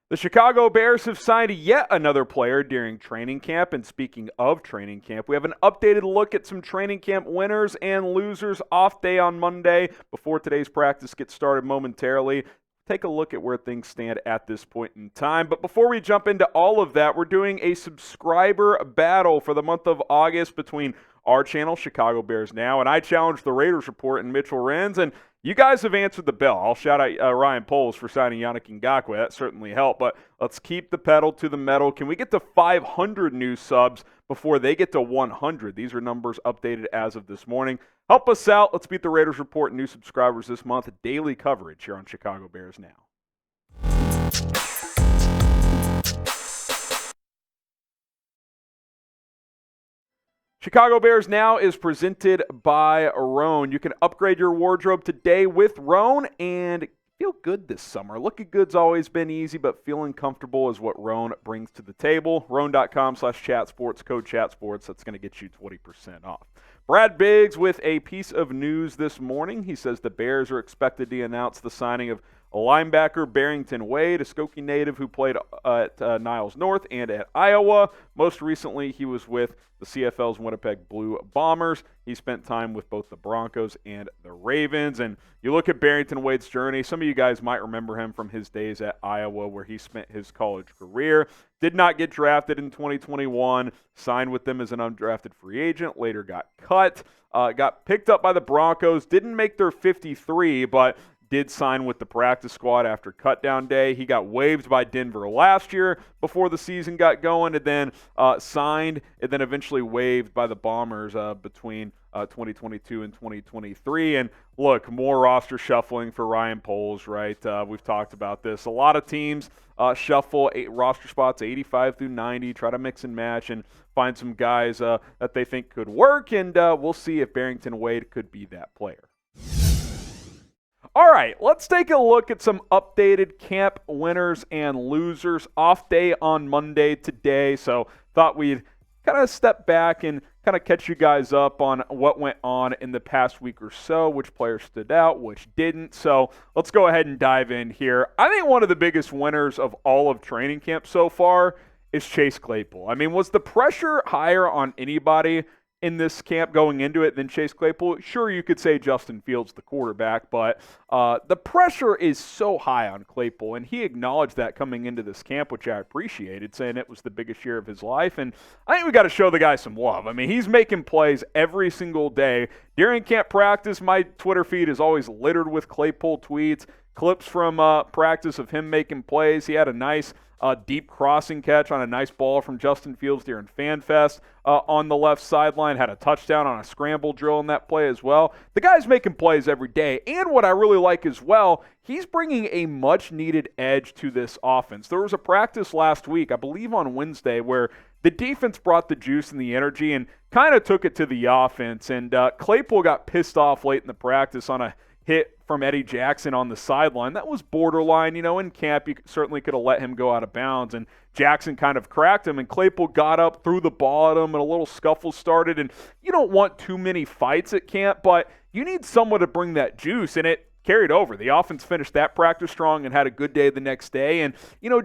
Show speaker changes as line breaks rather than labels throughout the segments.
The Chicago Bears have signed yet another player during training camp, and speaking of training camp, we have an updated look at some training camp winners and losers off day on Monday before today's practice gets started momentarily. Take a look at where things stand at this point in time. But before we jump into all of that, we're doing a subscriber battle for the month of August between our channel, Chicago Bears Now, and I Challenge the Raiders Report and Mitchell Renz, and you guys have answered the bell. I'll shout out Ryan Poles for signing Yannick Ngakoue. That certainly helped, but let's keep the pedal to the metal. Can we get to 500 new subs before they get to 100? These are numbers updated as of this morning. Help us out. Let's beat the Raiders Report and new subscribers this month. Daily coverage here on Chicago Bears Now. Chicago Bears Now is presented by Roan. You can upgrade your wardrobe today with Roan and feel good this summer. Looking good's always been easy, but feeling comfortable is what Roan brings to the table. Roan.com/chatsports, code chatsports. That's going to get you 20% off. Brad Biggs with a piece of news this morning. He says the Bears are expected to announce the signing of a linebacker, Barrington Wade, a Skokie native who played at Niles North and at Iowa. Most recently, he was with the CFL's Winnipeg Blue Bombers. He spent time with both the Broncos and the Ravens. And you look at Barrington Wade's journey, some of you guys might remember him from his days at Iowa where he spent his college career. Did not get drafted in 2021, signed with them as an undrafted free agent, later got cut, got picked up by the Broncos, didn't make their 53, but did sign with the practice squad after cutdown day. He got waived by Denver last year before the season got going, and then signed and then eventually waived by the Bombers between 2022 and 2023. And look, more roster shuffling for Ryan Poles, right? We've talked about this. A lot of teams shuffle roster spots 85 through 90, try to mix and match and find some guys that they think could work, and we'll see if Barrington Wade could be that player. All right, let's take a look at some updated camp winners and losers. Off day on Monday today, so thought we'd kind of step back and kind of catch you guys up on what went on in the past week or so, which players stood out, which didn't. So let's go ahead and dive in here. I think one of the biggest winners of all of training camp so far is Chase Claypool. I mean, was the pressure higher on anybody in this camp going into it than Chase Claypool? Sure, you could say Justin Fields, the quarterback, but the pressure is so high on Claypool, and he acknowledged that coming into this camp, which I appreciated, saying it was the biggest year of his life, and I think we got to show the guy some love. I mean, he's making plays every single day. During camp practice, my Twitter feed is always littered with Claypool tweets, clips from practice of him making plays. He had a nice deep crossing catch on a nice ball from Justin Fields during FanFest on the left sideline. Had a touchdown on a scramble drill in that play as well. The guy's making plays every day. And what I really like as well, he's bringing a much-needed edge to this offense. There was a practice last week, I believe on Wednesday, where the defense brought the juice and the energy and kind of took it to the offense. And Claypool got pissed off late in the practice on a hit from Eddie Jackson on the sideline. That was borderline. In camp, you certainly could have let him go out of bounds, and Jackson kind of cracked him, and Claypool got up, threw the ball at him, and a little scuffle started. And you don't want too many fights at camp, but you need someone to bring that juice, and it carried over. The offense finished that practice strong and had a good day the next day. And,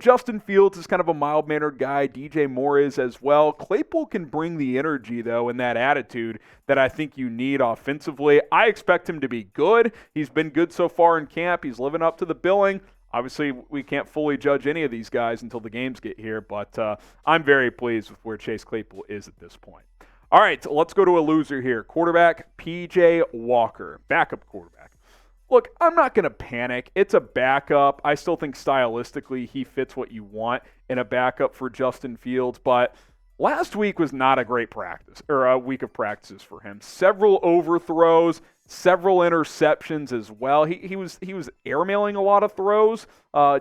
Justin Fields is kind of a mild-mannered guy. DJ Moore is as well. Claypool can bring the energy, though, and that attitude that I think you need offensively. I expect him to be good. He's been good so far in camp. He's living up to the billing. Obviously, we can't fully judge any of these guys until the games get here, but I'm very pleased with where Chase Claypool is at this point. All right, so let's go to a loser here. Quarterback P.J. Walker, backup quarterback. Look, I'm not going to panic. It's a backup. I still think stylistically he fits what you want in a backup for Justin Fields, but last week was not a great practice, or a week of practices for him. Several overthrows, several interceptions as well. He was airmailing a lot of throws,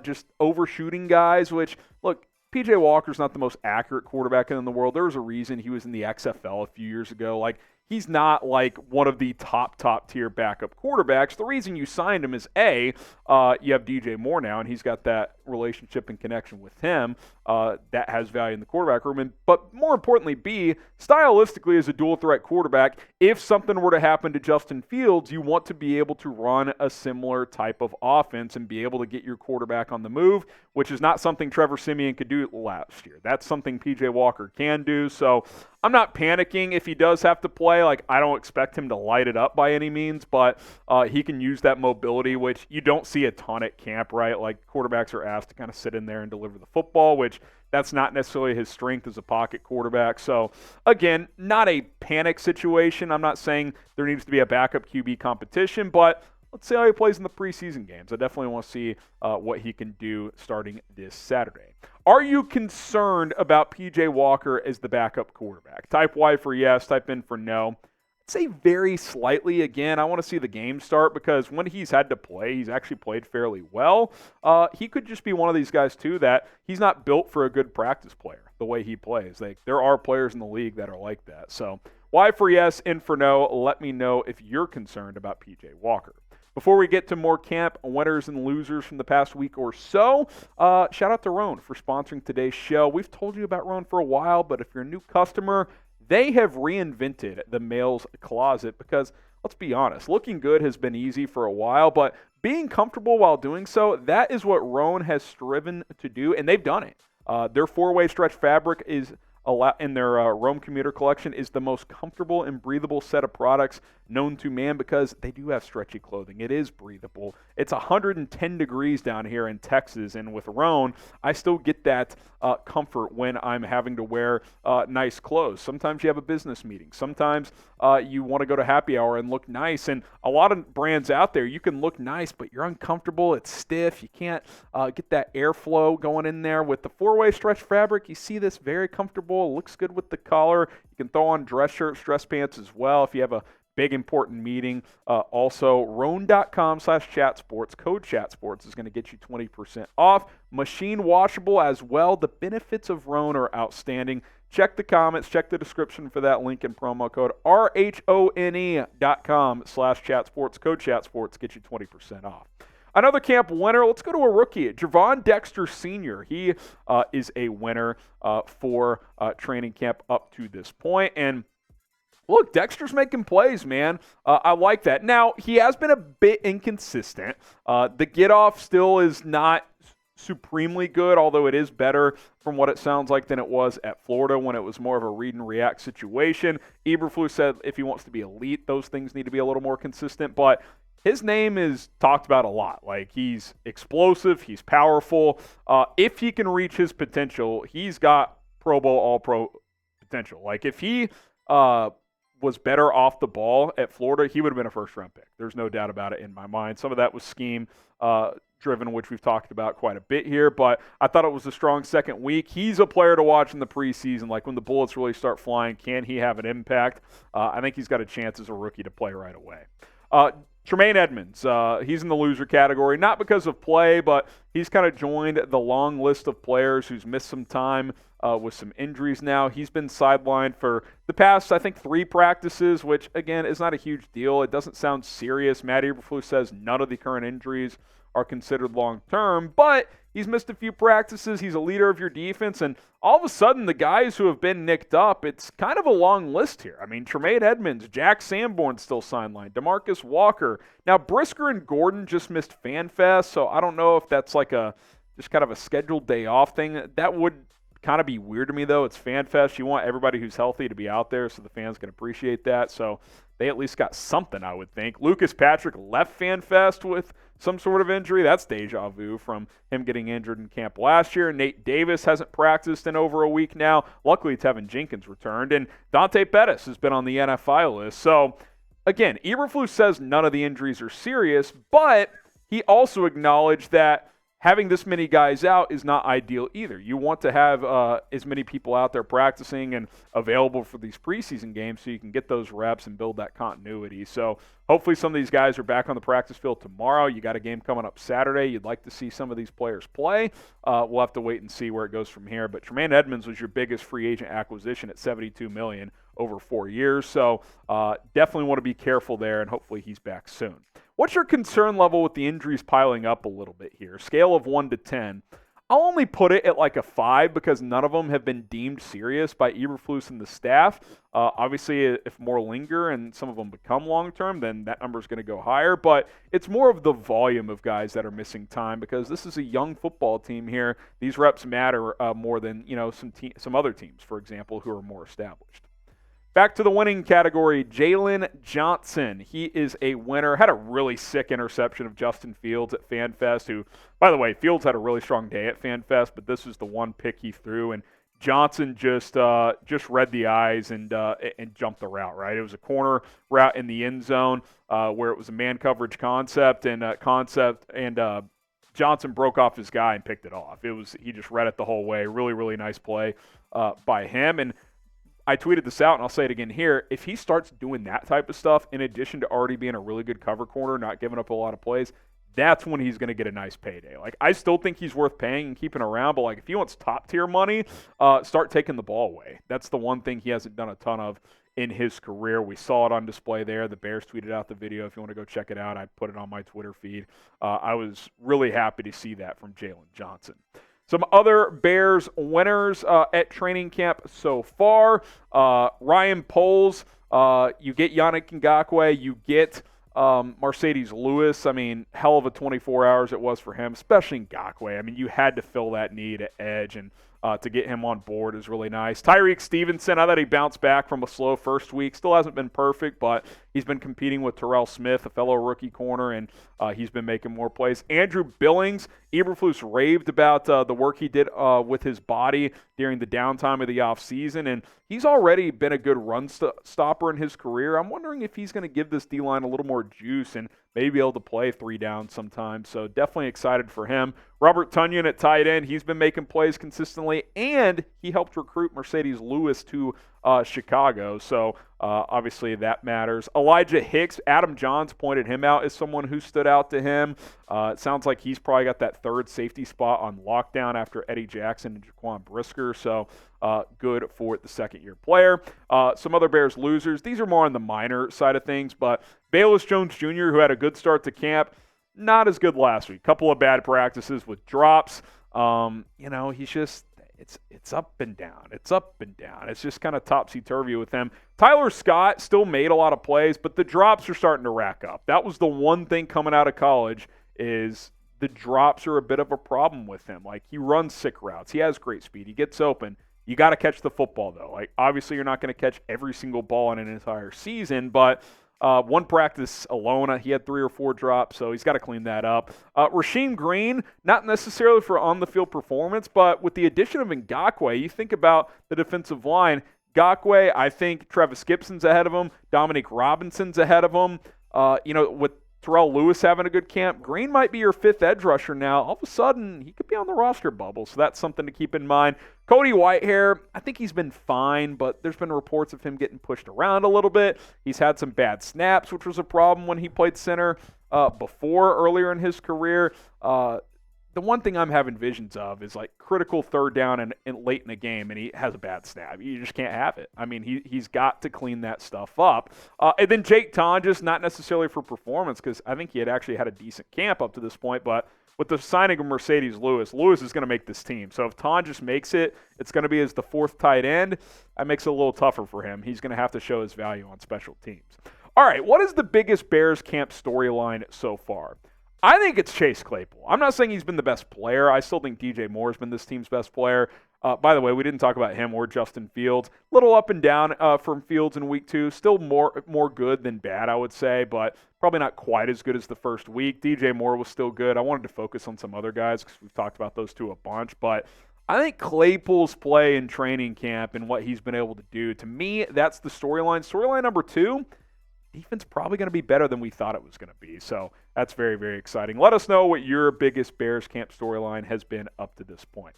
just overshooting guys, which, look, P.J. Walker's not the most accurate quarterback in the world. There was a reason he was in the XFL a few years ago. He's not one of the top tier backup quarterbacks. The reason you signed him is you have DJ Moore now, and he's got that relationship and connection with him, that has value in the quarterback room. But more importantly, B, stylistically as a dual threat quarterback, if something were to happen to Justin Fields, you want to be able to run a similar type of offense and be able to get your quarterback on the move, which is not something Trevor Siemian could do last year. That's something P.J. Walker can do. So I'm not panicking if he does have to play. Like, I don't expect him to light it up by any means, but he can use that mobility, which you don't see a ton at camp, right? Like, quarterbacks are asked to kind of sit in there and deliver the football, which that's not necessarily his strength as a pocket quarterback. So, again, not a panic situation. I'm not saying there needs to be a backup QB competition, but let's see how he plays in the preseason games. I definitely want to see what he can do starting this Saturday. Are you concerned about P.J. Walker as the backup quarterback? Type Y for yes, type in for no. I'd say very slightly. Again, I want to see the game start because when he's had to play, he's actually played fairly well. He could just be one of these guys, too, that he's not built for a good practice player the way he plays. There are players in the league that are like that. So Y for yes, N for no. Let me know if you're concerned about P.J. Walker. Before we get to more camp winners and losers from the past week or so, shout out to Roan for sponsoring today's show. We've told you about Roan for a while, but if you're a new customer, they have reinvented the male's closet because, let's be honest, looking good has been easy for a while, but being comfortable while doing so, that is what Roan has striven to do, and they've done it. Their four-way stretch fabric is in their Roam Commuter collection is the most comfortable and breathable set of products known to man because they do have stretchy clothing. It is breathable. It's 110 degrees down here in Texas, and with Roan, I still get that comfort when I'm having to wear nice clothes. Sometimes you have a business meeting. Sometimes you want to go to happy hour and look nice, and a lot of brands out there, you can look nice, but you're uncomfortable. It's stiff. You can't get that airflow going in there. With the four-way stretch fabric, you see this very comfortable. It looks good with the collar. You can throw on dress shirts, dress pants as well if you have a big important meeting. Also, roan.com/chatsports. Code chatsports is going to get you 20% off. Machine washable as well. The benefits of Roan are outstanding. Check the comments. Check the description for that link and promo code. RHONE.com/chatsports. Code chatsports. Get you 20% off. Another camp winner, let's go to a rookie, Gervon Dexter Sr. He is a winner for training camp up to this point. And look, Dexter's making plays, man. I like that. Now, he has been a bit inconsistent. The get-off still is not supremely good, although it is better from what it sounds like than it was at Florida when it was more of a read-and-react situation. Eberflus said if he wants to be elite, those things need to be a little more consistent, but his name is talked about a lot. Like, he's explosive, he's powerful. If he can reach his potential, he's got Pro Bowl, All-Pro potential. Like, if he was better off the ball at Florida, he would have been a first-round pick. There's no doubt about it in my mind. Some of that was scheme driven, which we've talked about quite a bit here, but I thought it was a strong second week. He's a player to watch in the preseason. Like, when the bullets really start flying, can he have an impact? I think he's got a chance as a rookie to play right away. Tremaine Edmunds, he's in the loser category, not because of play, but he's kind of joined the long list of players who's missed some time with some injuries now. He's been sidelined for the past, I think, 3 practices, which, again, is not a huge deal. It doesn't sound serious. Matt Eberflus says none of the current injuries are considered long-term, but he's missed a few practices. He's a leader of your defense, and all of a sudden, the guys who have been nicked up, it's kind of a long list here. I mean, Tremaine Edmunds, Jack Sanborn still sidelined, DeMarcus Walker. Now, Brisker and Gordon just missed FanFest, so I don't know if that's like just kind of a scheduled day off thing. That would kind of be weird to me, though. It's FanFest. You want everybody who's healthy to be out there so the fans can appreciate that. So they at least got something, I would think. Lucas Patrick left FanFest with some sort of injury. That's deja vu from him getting injured in camp last year. Nate Davis hasn't practiced in over a week now. Luckily, Tevin Jenkins returned. And Dante Pettis has been on the NFI list. So, again, Eberflus says none of the injuries are serious, but he also acknowledged that having this many guys out is not ideal either. You want to have as many people out there practicing and available for these preseason games so you can get those reps and build that continuity. So hopefully some of these guys are back on the practice field tomorrow. You got a game coming up Saturday. You'd like to see some of these players play. We'll have to wait and see where it goes from here. But Tremaine Edmunds was your biggest free agent acquisition at $72 million over 4 years. So definitely want to be careful there, and hopefully he's back soon. What's your concern level with the injuries piling up a little bit here? Scale of 1 to 10. I'll only put it at like a 5 because none of them have been deemed serious by Eberflus and the staff. Obviously, if more linger and some of them become long-term, then that number is going to go higher. But it's more of the volume of guys that are missing time because this is a young football team here. These reps matter more than some other teams, for example, who are more established. Back to the winning category, Jaylon Johnson. He is a winner. Had a really sick interception of Justin Fields at FanFest, who, by the way, Fields had a really strong day at FanFest, but this was the one pick he threw, and Johnson just read the eyes and jumped the route, right? It was a corner route in the end zone where it was a man coverage concept, and Johnson broke off his guy and picked it off. He just read it the whole way. Really, really nice play by him, and I tweeted this out, and I'll say it again here. If he starts doing that type of stuff, in addition to already being a really good cover corner, not giving up a lot of plays, that's when he's going to get a nice payday. Like, I still think he's worth paying and keeping around, but like if he wants top-tier money, start taking the ball away. That's the one thing he hasn't done a ton of in his career. We saw it on display there. The Bears tweeted out the video. If you want to go check it out, I put it on my Twitter feed. I was really happy to see that from Jaylon Johnson. Some other Bears winners at training camp so far. Ryan Poles, you get Yannick Ngakoue, you get Mercedes Lewis. I mean, hell of a 24 hours it was for him, especially Ngakoue. I mean, you had to fill that need at edge, and to get him on board is really nice. Tyrique Stevenson, I thought he bounced back from a slow first week. Still hasn't been perfect, but he's been competing with Terrell Smith, a fellow rookie corner, and he's been making more plays. Andrew Billings, Eberflus raved about the work he did with his body during the downtime of the offseason, and he's already been a good run stopper in his career. I'm wondering if he's going to give this D-line a little more juice and maybe be able to play 3 downs sometimes. So definitely excited for him. Robert Tonyan at tight end, he's been making plays consistently, and he helped recruit Mercedes Lewis to Chicago. So obviously that matters. Elijah Hicks, Adam Johns pointed him out as someone who stood out to him. It sounds like he's probably got that third safety spot on lockdown after Eddie Jackson and Jaquan Brisker. So good for the second-year player. Some other Bears losers. These are more on the minor side of things, but Velus Jones Jr., who had a good start to camp, not as good last week. Couple of bad practices with drops. He's just it's up and down. It's up and down. It's just kind of topsy-turvy with him. Tyler Scott still made a lot of plays, but the drops are starting to rack up. That was the one thing coming out of college is the drops are a bit of a problem with him. Like, he runs sick routes. He has great speed. He gets open. You got to catch the football, though. Like, obviously, you're not going to catch every single ball in an entire season, but one practice alone, he had 3 or 4 drops, so he's got to clean that up. Rasheem Green, not necessarily for on-the-field performance, but with the addition of Ngakoue, you think about the defensive line. Ngakoue, I think Travis Gibson's ahead of him. Dominique Robinson's ahead of him. With Terrell Lewis having a good camp, Green might be your 5th edge rusher now. All of a sudden, he could be on the roster bubble, so that's something to keep in mind. Cody Whitehair, I think he's been fine, but there's been reports of him getting pushed around a little bit. He's had some bad snaps, which was a problem when he played center earlier in his career. The one thing I'm having visions of is like critical 3rd down and late in the game, and he has a bad snap. You just can't have it. I mean, he's got to clean that stuff up. And then Jake Tonjes, not necessarily for performance, because I think he had actually had a decent camp up to this point, but with the signing of Mercedes Lewis is going to make this team. So if Tonjes makes it, it's going to be as the 4th tight end. That makes it a little tougher for him. He's going to have to show his value on special teams. All right, what is the biggest Bears camp storyline so far? I think it's Chase Claypool. I'm not saying he's been the best player. I still think DJ Moore has been this team's best player. By the way, we didn't talk about him or Justin Fields. Little up and down from Fields in week 2. Still more good than bad, I would say, but probably not quite as good as the first week. DJ Moore was still good. I wanted to focus on some other guys because we've talked about those 2 a bunch, but I think Claypool's play in training camp and what he's been able to do, to me, that's the storyline. Storyline number 2, defense probably going to be better than we thought it was going to be. So that's very, very exciting. Let us know what your biggest Bears camp storyline has been up to this point.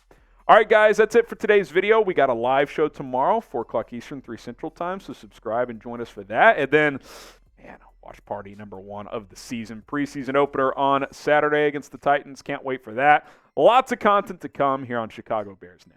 All right, guys, that's it for today's video. We got a live show tomorrow, 4 o'clock Eastern, 3 Central Time, so subscribe and join us for that. And then, watch party number 1 of the season, preseason opener on Saturday against the Titans. Can't wait for that. Lots of content to come here on Chicago Bears Now.